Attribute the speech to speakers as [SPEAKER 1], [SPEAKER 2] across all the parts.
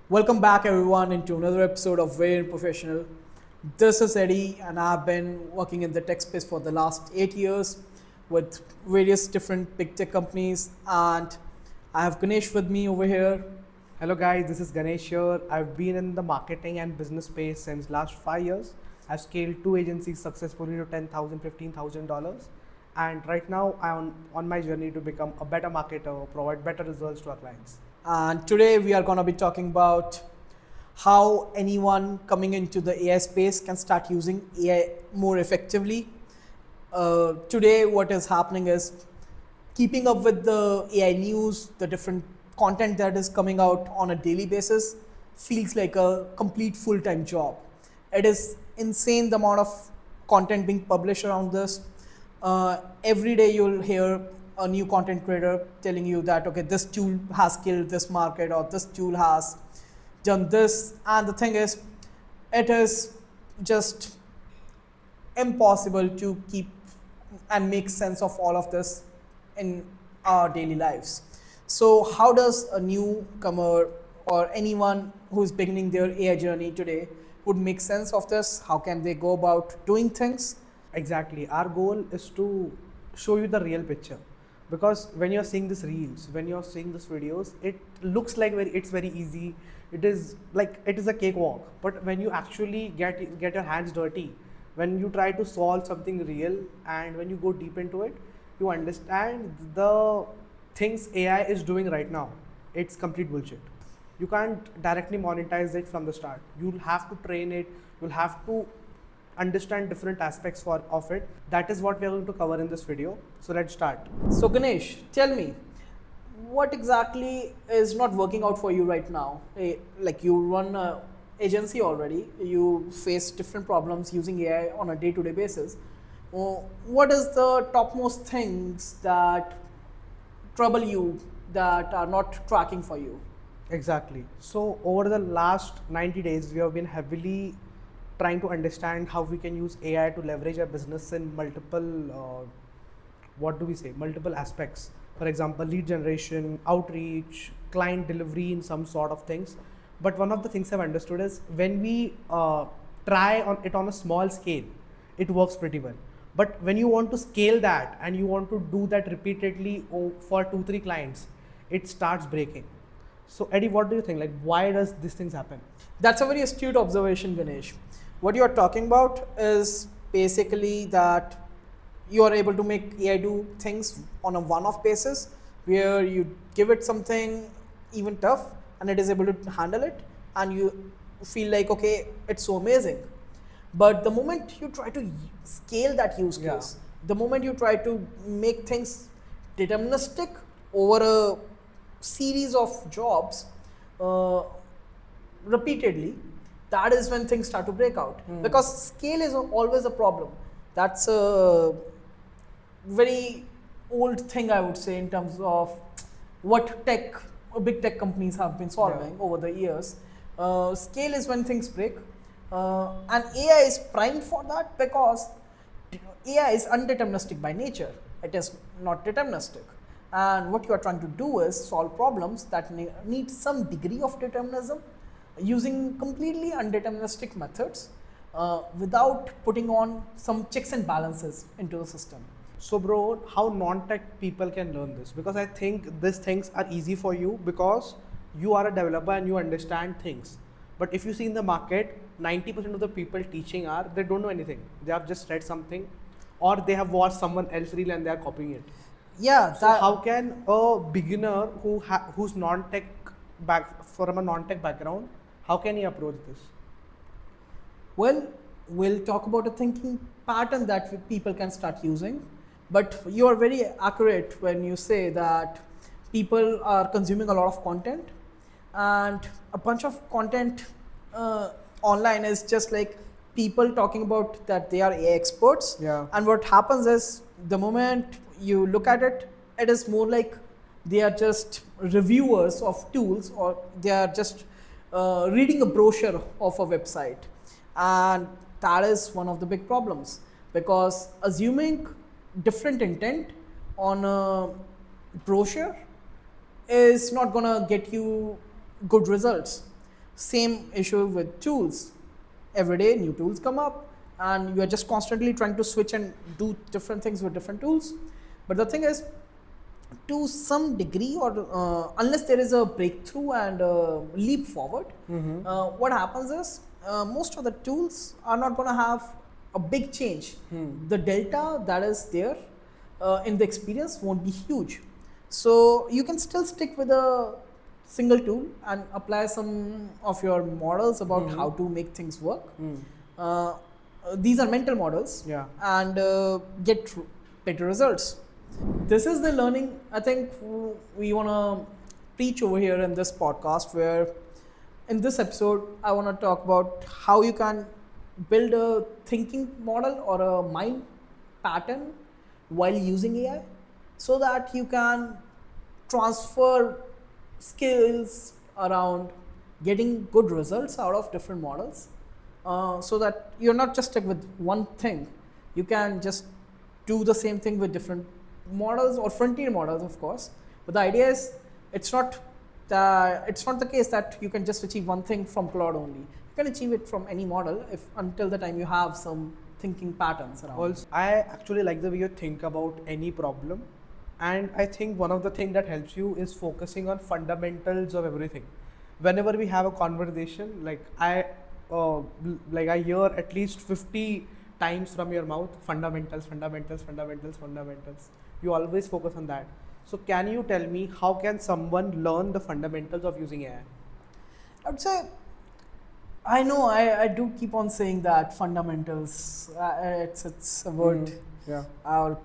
[SPEAKER 1] Welcome back, everyone, into another episode of Very Professional. This is Eddie, and I've been working in the tech space for the last 8 years with various different big tech companies. And I have Ganesh with me over here.
[SPEAKER 2] Hello guys, this is Ganesh here. I've been in the marketing and business space since last 5 years. I've scaled two agencies successfully to $10,000, $15,000. And right now I'm on my journey to become a better marketer, provide better results to our clients.
[SPEAKER 1] And today we are going to be talking about how anyone coming into the AI space can start using AI more effectively. Today, what is happening is keeping up with the AI news, the different content that is coming out on a daily basis feels like a complete full-time job. It is insane the amount of content being published around this. Every day you'll hear a new content creator telling you that, okay, this tool has killed this market or this tool has done this. And the thing is, it is just impossible to keep and make sense of all of this in our daily lives. So, how does a newcomer or anyone who is beginning their AI journey today would make sense of this? How can they go about doing things?
[SPEAKER 2] Exactly. Our goal is to show you the real picture. Because when you're seeing these reels, when you're seeing these videos, it looks like it's very easy. It is a cakewalk. But when you actually get your hands dirty, when you try to solve something real and when you go deep into it, you understand the things AI is doing right now. It's complete bullshit. You can't directly monetize it from the start. You'll have to train it. You'll have to understand different aspects of it. That is what we are going to cover in this video. So let's start.
[SPEAKER 1] So, Ganesh, tell me, what exactly is not working out for you right now? Like you run a agency already, you face different problems using AI on a day-to-day basis. What is the topmost things that trouble you that are not tracking for you?
[SPEAKER 2] Exactly. So over the last 90 days, we have been heavily trying to understand how we can use AI to leverage our business in multiple aspects. For example, lead generation, outreach, client delivery in some sort of things. But one of the things I've understood is when we try on it on a small scale, it works pretty well. But when you want to scale that and you want to do that repeatedly for 2, 3 clients, it starts breaking. So Eddie, what do you think? Like, why does these things happen?
[SPEAKER 1] That's a very astute observation, Ganesh. What you are talking about is basically that you are able to make AI do things on a one-off basis where you give it something even tough and it is able to handle it and you feel like, okay, it's so amazing. But the moment you try to scale that use
[SPEAKER 2] Yeah.
[SPEAKER 1] case, the moment you try to make things deterministic over a series of jobs uh, repeatedly, that is when things start to break out. Because scale is always a problem. That's a very old thing, I would say, in terms of what big tech companies have been solving over the years. Scale is when things break, and AI is primed for that because AI is undeterministic by nature. It is not deterministic. And what you are trying to do is solve problems that need some degree of determinism using completely undeterministic methods without putting on some checks and balances into the system.
[SPEAKER 2] So bro, how non-tech people can learn this? Because I think these things are easy for you because you are a developer and you understand things. But if you see in the market, 90% of the people teaching they don't know anything. They have just read something or they have watched someone else reel and they are copying it.
[SPEAKER 1] Yeah,
[SPEAKER 2] So how can a beginner who's non-tech from a non-tech background, how can he approach this?
[SPEAKER 1] well, we'll talk about a thinking pattern that people can start using. But you are very accurate when you say that people are consuming a lot of content, and a bunch of content online is just like people talking about that they are AI experts.
[SPEAKER 2] Yeah.
[SPEAKER 1] And what happens is the moment you look at it, it is more like they are just reviewers of tools or they are just reading a brochure of a website. And that is one of the big problems because assuming different intent on a brochure is not gonna get you good results. Same issue with tools. Every day, new tools come up, and you are just constantly trying to switch and do different things with different tools. But the thing is, to some degree, or unless there is a breakthrough and a leap forward, what happens is most of the tools are not going to have a big change. The delta that is there in the experience won't be huge. So you can still stick with a single tool and apply some of your models about how to make things work. These are mental models,
[SPEAKER 2] Yeah.
[SPEAKER 1] and get better results. This is the learning I think we want to preach over here in this podcast, where in this episode I want to talk about how you can build a thinking model or a mind pattern while using AI, so that you can transfer skills around getting good results out of different models, so that you're not just stuck with one thing. You can just do the same thing with different models or frontier models, of course. But the idea is it's not the case that you can just achieve one thing from Claude only. You can achieve it from any model if until the time you have some thinking patterns around.
[SPEAKER 2] Also, I actually like the way you think about any problem, and I think one of the things that helps you is focusing on fundamentals of everything. Whenever we have a conversation, I hear at least 50 times from your mouth fundamentals, fundamentals, fundamentals, fundamentals. You always focus on that. So can you tell me how can someone learn the fundamentals of using AI?
[SPEAKER 1] I would say, I know I do keep on saying that fundamentals, it's a word,
[SPEAKER 2] Yeah.
[SPEAKER 1] or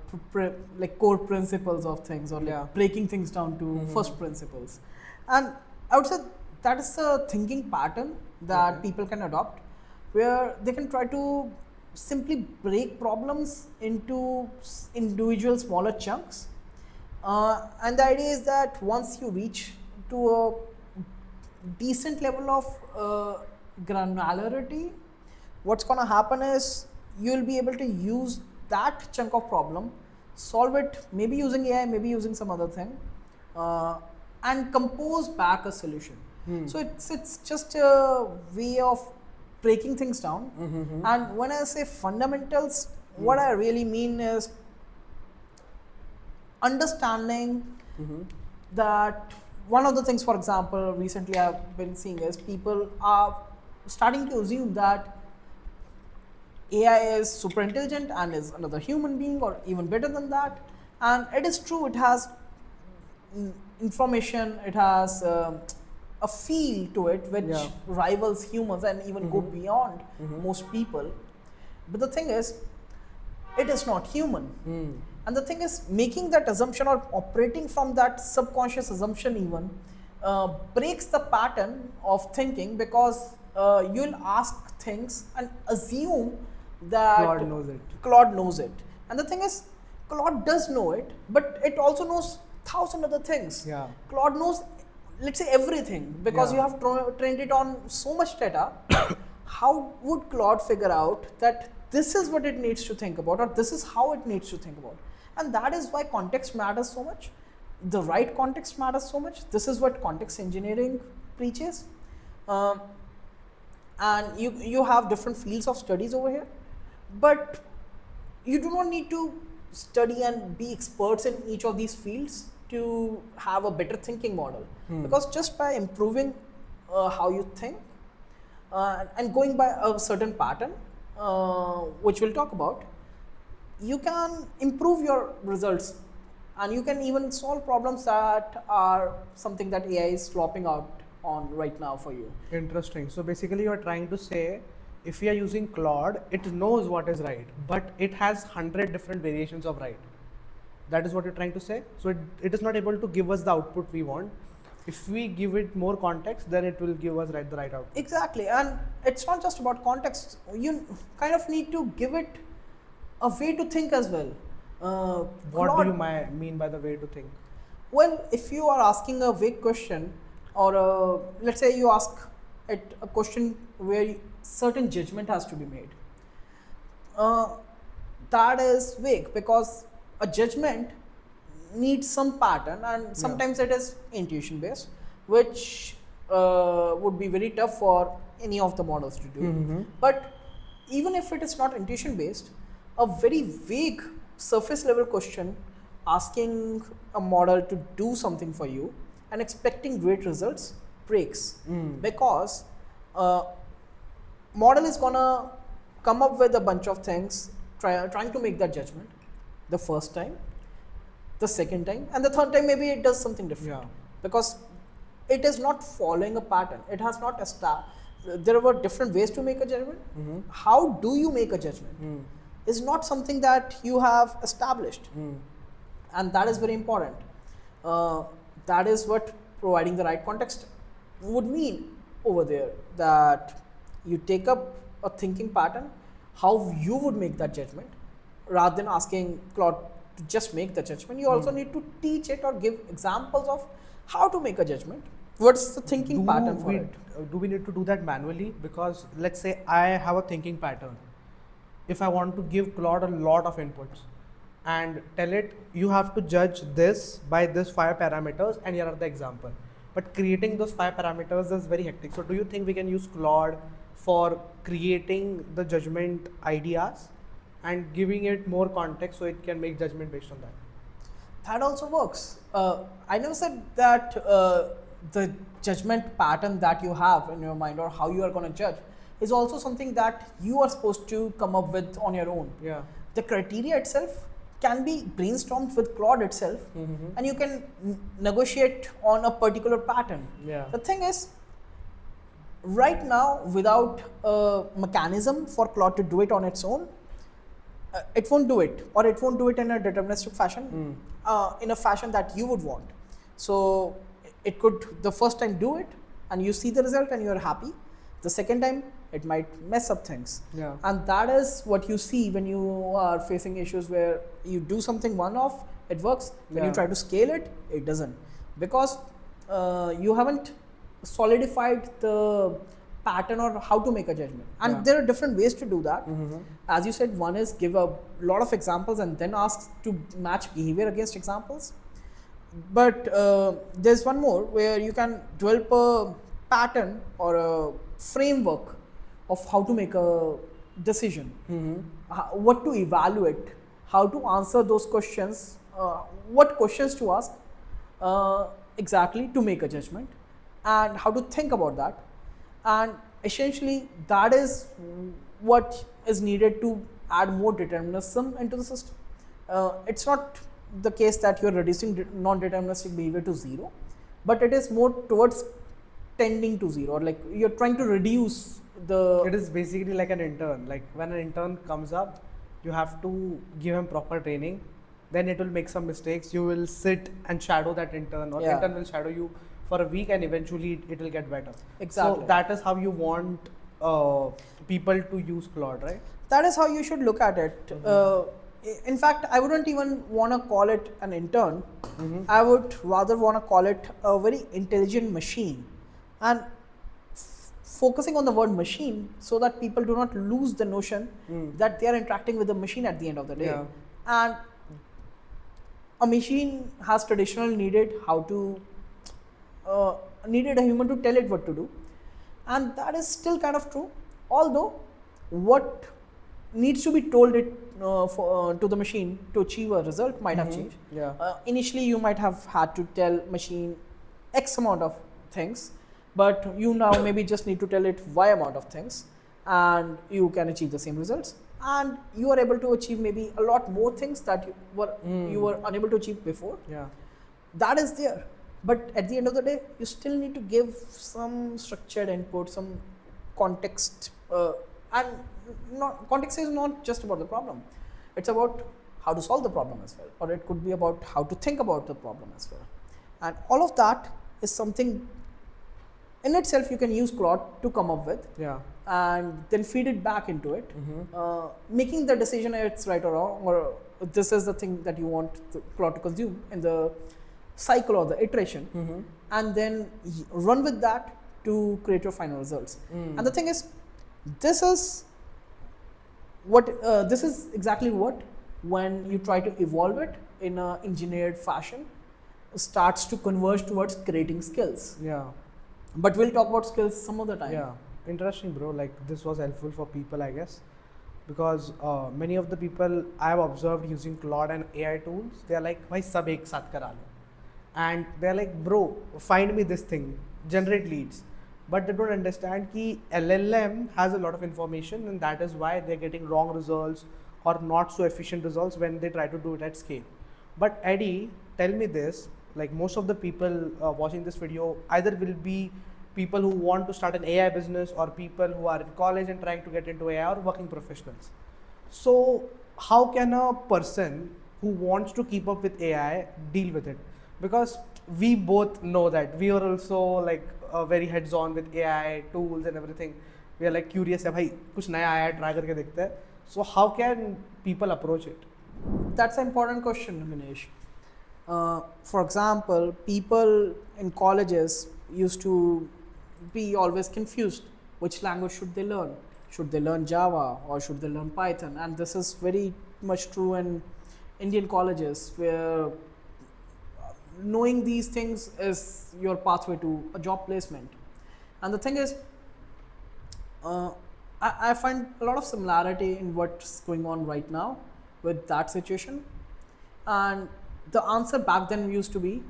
[SPEAKER 1] like core principles of things, or like
[SPEAKER 2] Yeah.
[SPEAKER 1] breaking things down to first principles. And I would say that is a thinking pattern that
[SPEAKER 2] Okay.
[SPEAKER 1] people can adopt, where they can try to simply break problems into individual smaller chunks. And the idea is that once you reach to a decent level of granularity, what's going to happen is you'll be able to use that chunk of problem, solve it maybe using AI, maybe using some other thing, and compose back a solution. So it's just a way of breaking things down. And when I say fundamentals, what I really mean is understanding that one of the things, for example, recently I've been seeing is people are starting to assume that AI is super intelligent and is another human being, or even better than that. And it is true, it has information, it has a feel to it which
[SPEAKER 2] Yeah.
[SPEAKER 1] rivals humans and even go beyond most people. But the thing is, it is not human. And the thing is, making that assumption or operating from that subconscious assumption even breaks the pattern of thinking, because you'll ask things and assume that
[SPEAKER 2] Claude knows it.
[SPEAKER 1] Claude knows it. And the thing is, Claude does know it, but it also knows thousand other things.
[SPEAKER 2] Yeah.
[SPEAKER 1] Claude knows, let's say, everything, because
[SPEAKER 2] Yeah.
[SPEAKER 1] you have trained it on so much data. How would Claude figure out that this is what it needs to think about, or this is how it needs to think about? And that is why context matters so much. The right context matters so much. This is what context engineering preaches. And you have different fields of studies over here, but you do not need to study and be experts in each of these fields to have a better thinking model. Because just by improving how you think and going by a certain pattern, which we'll talk about, you can improve your results, and you can even solve problems that are something that AI is flopping out on right now for you.
[SPEAKER 2] Interesting. So basically, you are trying to say, if we are using Claude, it knows what is right, but it has 100 different variations of right. That is what you're trying to say. So it is not able to give us the output we want. If we give it more context, then it will give us the right output.
[SPEAKER 1] Exactly, and it's not just about context. You kind of need to give it a way to think as well.
[SPEAKER 2] What
[SPEAKER 1] Claude-
[SPEAKER 2] do you mean by the way to think?
[SPEAKER 1] Well, if you are asking a vague question, or let's say you ask it a question where certain judgment has to be made, that is vague, because a judgment needs some pattern, and sometimes it is intuition based, which would be very tough for any of the models to do. But even if it is not intuition based, a very vague surface level question asking a model to do something for you and expecting great results breaks. Because model is gonna come up with a bunch of things, trying to make that judgment the first time, the second time, and the third time maybe it does something different. Because it is not following a pattern. It has not established. There were different ways to make a judgment. How do you make a judgment is not something that you have established, and that is very important. That is what providing the right context would mean over there. That you take up a thinking pattern, how you would make that judgment, rather than asking Claude to just make the judgment. You also need to teach it or give examples of how to make a judgment. What's the thinking pattern for it?
[SPEAKER 2] Do we need to do that manually? Because let's say I have a thinking pattern. If I want to give Claude a lot of inputs and tell it, you have to judge this by this 5 parameters, and here are the example. But creating those 5 parameters is very hectic. So do you think we can use Claude for creating the judgment ideas and giving it more context so it can make judgment based on that?
[SPEAKER 1] That also works. I never said that the judgment pattern that you have in your mind or how you are going to judge is also something that you are supposed to come up with on your own. The criteria itself can be brainstormed with Claude itself, and you can negotiate on a particular pattern. The thing is, right now, without a mechanism for Claude to do it on its own, it won't do it, or it won't do it in a deterministic fashion, in a fashion that you would want. So it could the first time do it and you see the result and you're happy. The second time it might mess up things. And that is what you see when you are facing issues where you do something one-off, it works. When you try to scale it, it doesn't. Because you haven't solidified the pattern or how to make a judgment. And there are different ways to do that. As you said, one is give a lot of examples and then ask to match behavior against examples. But there's one more where you can develop a pattern or a framework of how to make a decision, what to evaluate, how to answer those questions, what questions to ask exactly to make a judgment, and how to think about that. And essentially that is what is needed to add more determinism into the system. It's not the case that you're reducing non-deterministic behavior to zero, but it is more towards tending to zero, or like you're trying to reduce the...
[SPEAKER 2] It is basically like an intern. Like when an intern comes up, you have to give him proper training. Then it will make some mistakes. You will sit and shadow that intern, or the intern will shadow you for a week, and eventually it will get better.
[SPEAKER 1] Exactly.
[SPEAKER 2] So that is how you want people to use Claude, right?
[SPEAKER 1] That is how you should look at it. In fact, I wouldn't even want to call it an intern. I would rather want to call it a very intelligent machine, and focusing on the word machine so that people do not lose the notion that they are interacting with the machine at the end of the day. And a machine has traditionally needed needed a human to tell it what to do, and that is still kind of true, although what needs to be told it to the machine to achieve a result might have changed. Initially you might have had to tell machine X amount of things, but you now maybe just need to tell it Y amount of things, and you can achieve the same results, and you are able to achieve maybe a lot more things that you were unable to achieve before. That is there, but at the end of the day you still need to give some structured input, some context, and context is not just about the problem, it's about how to solve the problem as well, or it could be about how to think about the problem as well. And all of that is something in itself you can use Claude to come up with, and then feed it back into it, making the decision it's right or wrong, or this is the thing that you want Claude to consume in the cycle or the iteration, and then run with that to create your final results. And the thing is, this is exactly what, when you try to evolve it in an engineered fashion, starts to converge towards creating skills. But we'll talk about skills some other time.
[SPEAKER 2] Yeah, interesting, bro. Like this was helpful for people, I guess, because many of the people I have observed using Claude and AI tools, they are like, "Bhai, sab ek saath kara lo," and they're like, "Bro, find me this thing, generate leads," but they don't understand that LLM has a lot of information, and that is why they're getting wrong results or not so efficient results when they try to do it at scale. But Eddie, tell me this, like most of the people watching this video either will be people who want to start an AI business or people who are in college and trying to get into AI or working professionals. So how can a person who wants to keep up with AI deal with it? Because we both know that we are also like very heads on with AI tools and everything. We are like curious, है भाई कुछ नया आया है try करके देखते हैं. So how can people approach it?
[SPEAKER 1] That's an important question, Ganesh. For example, people in colleges used to be always confused. Which language should they learn? Should they learn Java or should they learn Python? And this is very much true in Indian colleges, where knowing these things is your pathway to a job placement. And the thing is, I find a lot of similarity in what's going on right now with that situation. And the answer back then used to be,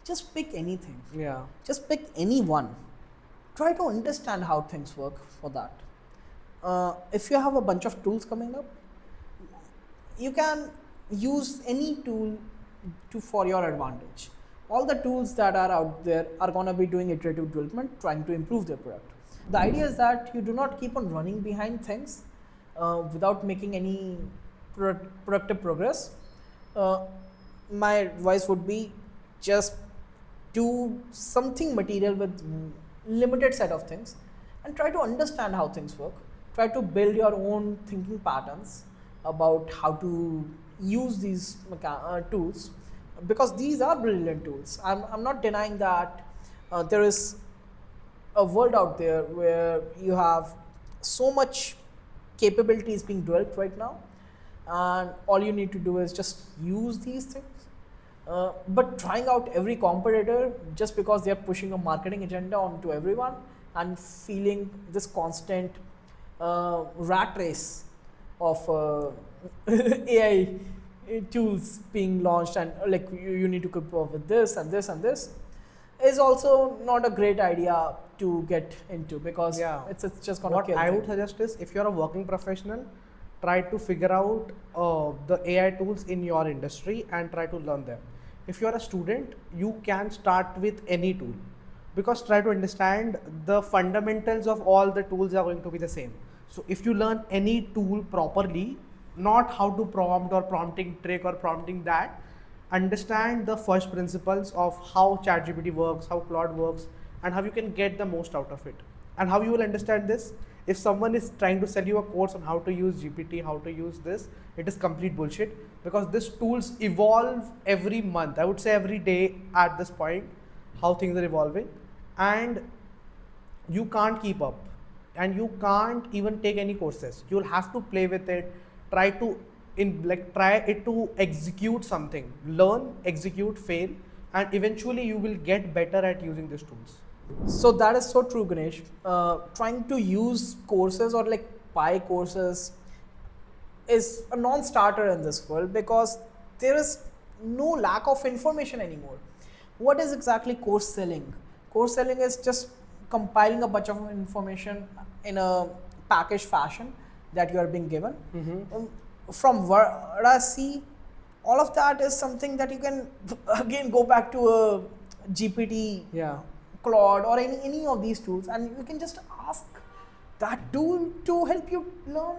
[SPEAKER 1] just pick anything.
[SPEAKER 2] Yeah.
[SPEAKER 1] Just pick any one. Try to understand how things work for that. If you have a bunch of tools coming up, you can use any tool for your advantage. All the tools that are out there are going to be doing iterative development, trying to improve their product. The idea is that you do not keep on running behind things without making any productive progress. My advice would be, just do something material with limited set of things and try to understand how things work. Try to build your own thinking patterns about how to use these tools, because these are brilliant tools. I'm not denying that there is a world out there where you have so much capabilities being developed right now, and all you need to do is just use these things. But trying out every competitor just because they are pushing a marketing agenda onto everyone and feeling this constant rat race of AI tools being launched, and like you need to keep up with this and this and this, is also not a great idea to get into, because it's just gonna kill.
[SPEAKER 2] What I would suggest is, if you're a working professional, try to figure out the AI tools in your industry and try to learn them. If you're a student, you can start with any tool, because try to understand the fundamentals of all the tools are going to be the same. So if you learn any tool properly, not how to prompt or prompting trick or prompting that, understand the first principles of how ChatGPT works, how Claude works, and how you can get the most out of it. And how you will understand this, if someone is trying to sell you a course on how to use GPT, how to use this, it is complete bullshit, because these tools evolve every month. I would say every day at this point, how things are evolving, and you can't keep up, and you can't even take any courses. You'll have to play with it, try it to execute something, learn, execute, fail, and eventually you will get better at using these tools.
[SPEAKER 1] So that is so true, Ganesh. Trying to use courses or like buy courses is a non-starter in this world, because there is no lack of information anymore. What is exactly course selling? Course selling is just compiling a bunch of information in a packaged fashion that you are being given. From what I see, all of that is something that you can again go back to a GPT, Claude, or any of these tools, and you can just ask that tool to help you learn